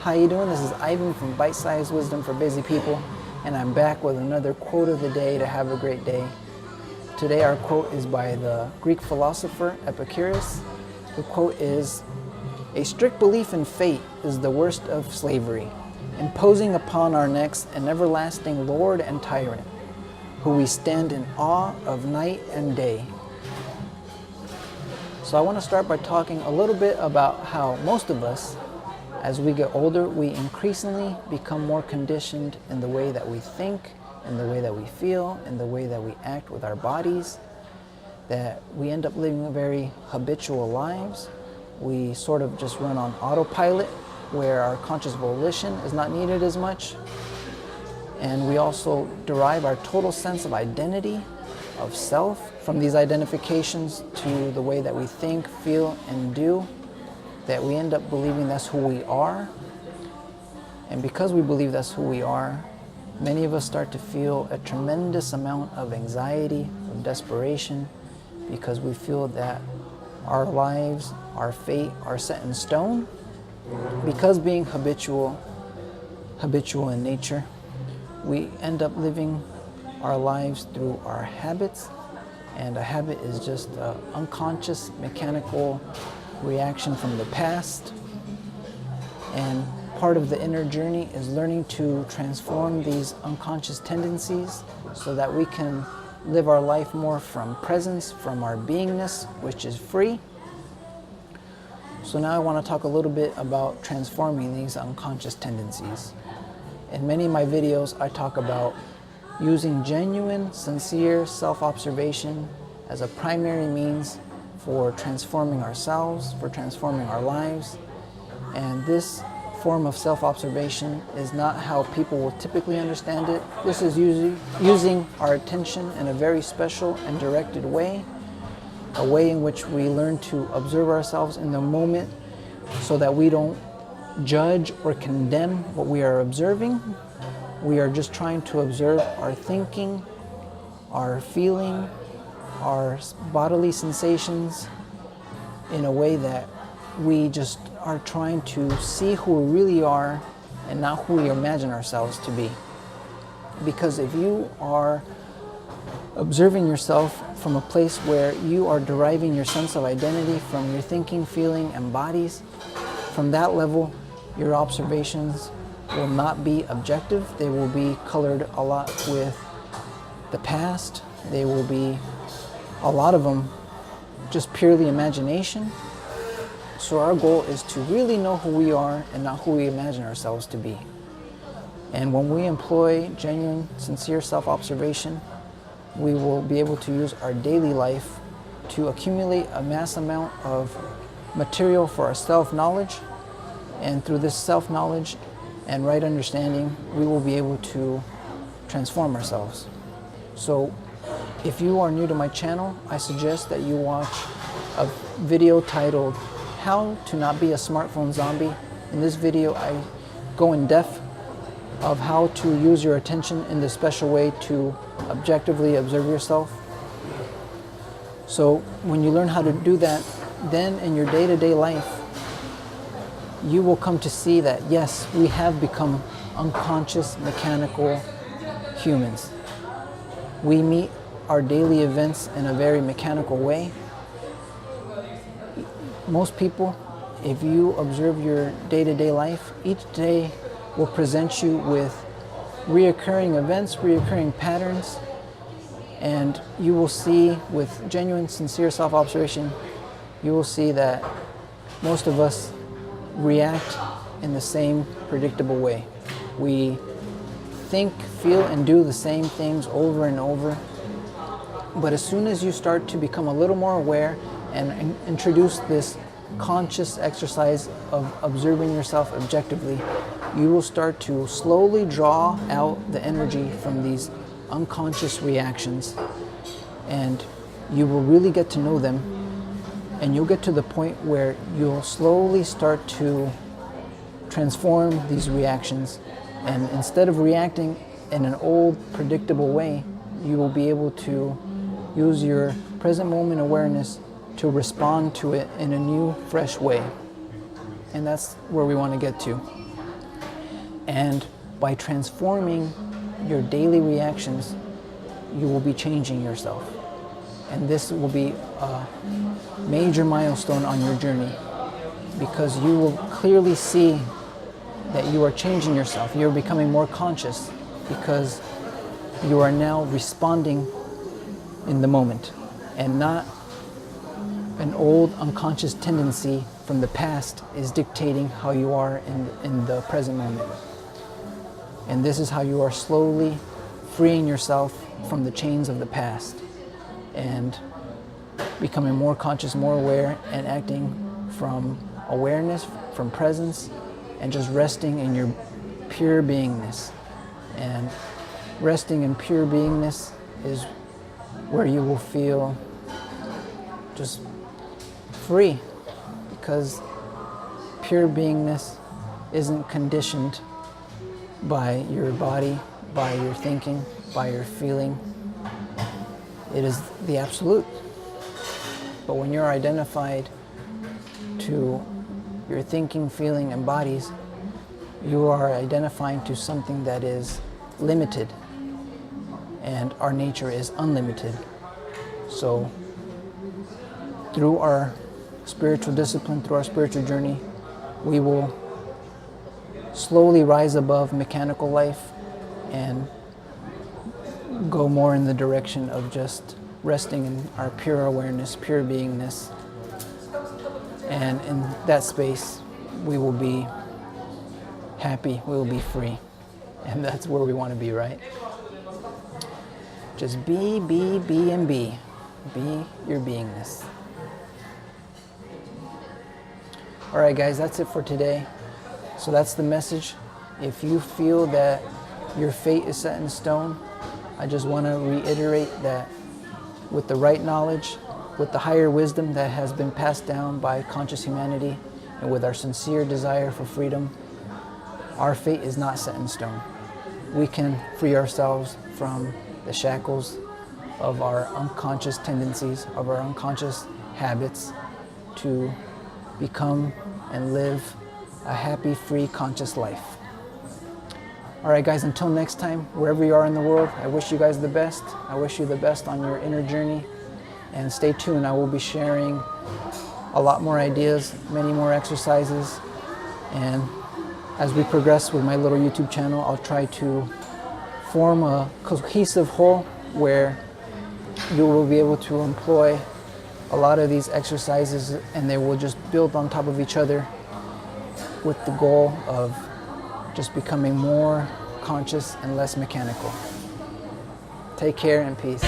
How you doing? This is Ivan from Bitesize Wisdom for Busy People, and I'm back with another quote of the day to have a great day. Today our quote is by the Greek philosopher Epicurus. The quote is, "A strict belief in fate is the worst of slavery, imposing upon our necks an everlasting lord and tyrant, who we stand in awe of night and day." So I want to start by talking a little bit about how most of us, as we get older, we increasingly become more conditioned in the way that we think, in the way that we feel, in the way that we act with our bodies, that we end up living very habitual lives. We sort of just run on autopilot, where our conscious volition is not needed as much. And we also derive our total sense of identity, of self, from these identifications to the way that we think, feel, and do, that we end up believing that's who we are. And because we believe that's who we are, many of us start to feel a tremendous amount of anxiety, of desperation, because we feel that our lives, our fate are set in stone. Because being habitual in nature, we end up living our lives through our habits, and a habit is just an unconscious, mechanical reaction from the past. And part of the inner journey is learning to transform these unconscious tendencies so that we can live our life more from presence, from our beingness, which is free. So now I want to talk a little bit about transforming these unconscious tendencies. In many of my videos, I talk about using genuine, sincere self-observation as a primary means for transforming ourselves, for transforming our lives. And this form of self-observation is not how people will typically understand it. This is using our attention in a very special and directed way, a way in which we learn to observe ourselves in the moment so that we don't judge or condemn what we are observing. We are just trying to observe our thinking, our feeling, our bodily sensations in a way that we just are trying to see who we really are and not who we imagine ourselves to be. Because if you are observing yourself from a place where you are deriving your sense of identity from your thinking, feeling, and bodies, from that level, your observations will not be objective. They will be colored a lot with the past. They will be, a lot of them, just purely imagination. So our goal is to really know who we are and not who we imagine ourselves to be. And when we employ genuine, sincere self-observation, we will be able to use our daily life to accumulate a mass amount of material for our self-knowledge. And through this self-knowledge and right understanding, we will be able to transform ourselves. So if you are new to my channel, I suggest that you watch a video titled "How to Not Be a Smartphone Zombie." In this video, I go in depth of how to use your attention in this special way to objectively observe yourself. So when you learn how to do that, then in your day-to-day life, you will come to see that, yes, we have become unconscious, mechanical humans. We meet our daily events in a very mechanical way. Most people, if you observe your day-to-day life, each day will present you with reoccurring events, reoccurring patterns, and you will see, with genuine, sincere self-observation, you will see that most of us react in the same predictable way. We think, feel, and do the same things over and over. But as soon as you start to become a little more aware and introduce this conscious exercise of observing yourself objectively, you will start to slowly draw out the energy from these unconscious reactions, and you will really get to know them. And you'll get to the point where you'll slowly start to transform these reactions. And instead of reacting in an old, predictable way, you will be able to use your present moment awareness to respond to it in a new, fresh way. And that's where we want to get to. And by transforming your daily reactions, you will be changing yourself. And this will be a major milestone on your journey, because you will clearly see that you are changing yourself. You're becoming more conscious because you are now responding in the moment, and not an old unconscious tendency from the past is dictating how you are in the present moment. And this is how you are slowly freeing yourself from the chains of the past and becoming more conscious, more aware, and acting from awareness, from presence, and just resting in your pure beingness. And resting in pure beingness is where you will feel just free, because pure beingness isn't conditioned by your body, by your thinking, by your feeling. It is the absolute. But when you're identified to your thinking, feeling, and bodies, you are identifying to something that is limited, and our nature is unlimited. So through our spiritual discipline, through our spiritual journey, we will slowly rise above mechanical life and go more in the direction of just resting in our pure awareness, pure beingness. And in that space, we will be happy, we will be free. And that's where we want to be, right? Just be, and be. Be your beingness. All right, guys, that's it for today. So that's the message. If you feel that your fate is set in stone, I just want to reiterate that with the right knowledge, with the higher wisdom that has been passed down by conscious humanity, and with our sincere desire for freedom, our fate is not set in stone. We can free ourselves from the shackles of our unconscious tendencies, of our unconscious habits, to become and live a happy, free, conscious life. All right, guys, until next time, wherever you are in the world, I wish you guys the best. I wish you the best on your inner journey. And stay tuned. I will be sharing a lot more ideas, many more exercises. And as we progress with my little YouTube channel, I'll try to form a cohesive whole where you will be able to employ a lot of these exercises, and they will just build on top of each other with the goal of just becoming more conscious and less mechanical. Take care and peace.